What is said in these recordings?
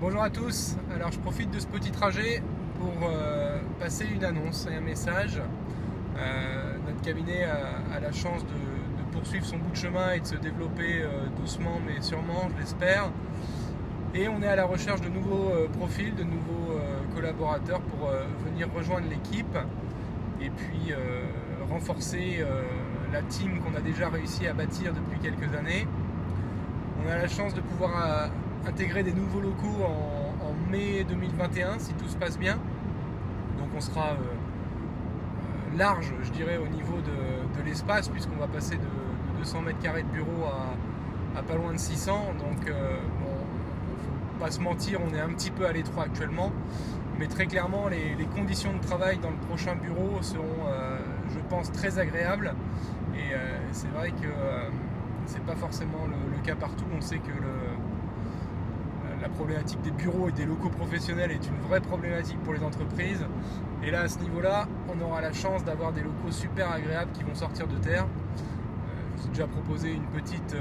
Bonjour à tous, alors je profite de ce petit trajet pour passer une annonce et un message. Notre cabinet a la chance de poursuivre son bout de chemin et de se développer doucement mais sûrement, je l'espère. Et on est à la recherche de nouveaux profils, de nouveaux collaborateurs pour venir rejoindre l'équipe et puis renforcer la team qu'on a déjà réussi à bâtir depuis quelques années. On a la chance de pouvoir intégrer des nouveaux locaux en mai 2021 si tout se passe bien. Donc on sera large, je dirais, au niveau de l'espace, puisqu'on va passer de 200 mètres carrés de bureau à pas loin de 600. Donc faut pas se mentir, on est un petit peu à l'étroit actuellement, mais très clairement les conditions de travail dans le prochain bureau seront, je pense, très agréables. Et c'est vrai que c'est pas forcément le cas partout. On sait que la problématique des bureaux et des locaux professionnels est une vraie problématique pour les entreprises. Et là, à ce niveau-là, on aura la chance d'avoir des locaux super agréables qui vont sortir de terre. Je vous ai déjà proposé une petite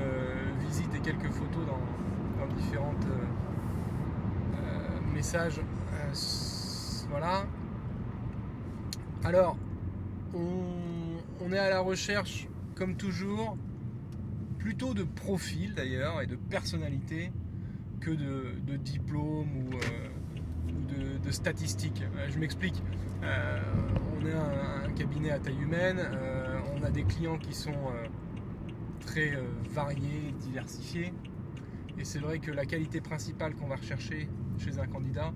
visite et quelques photos dans différents messages. Voilà. Alors, on est à la recherche, comme toujours, plutôt de profils d'ailleurs et de personnalités que de diplômes ou de statistiques. Je m'explique. On est un cabinet à taille humaine, on a des clients qui sont très variés, diversifiés, et c'est vrai que la qualité principale qu'on va rechercher chez un candidat,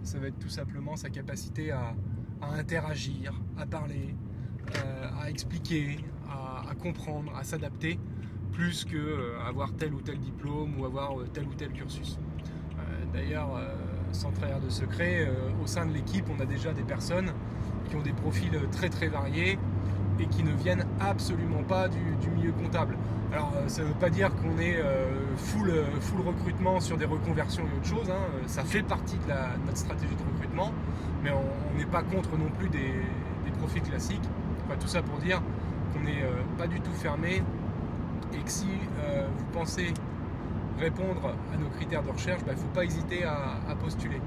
ça va être tout simplement sa capacité à interagir, à parler, à expliquer, à comprendre, à s'adapter, plus qu'avoir tel ou tel diplôme ou avoir tel ou tel cursus. D'ailleurs, sans trahir de secret, au sein de l'équipe, on a déjà des personnes qui ont des profils très très variés et qui ne viennent absolument pas du milieu comptable. Alors ça ne veut pas dire qu'on est full recrutement sur des reconversions et autre chose, hein. Ça fait partie de notre stratégie de recrutement, mais on n'est pas contre non plus des profils classiques. Enfin, tout ça pour dire qu'on n'est pas du tout fermé, et que si vous pensez répondre à nos critères de recherche, il ne faut pas hésiter à postuler.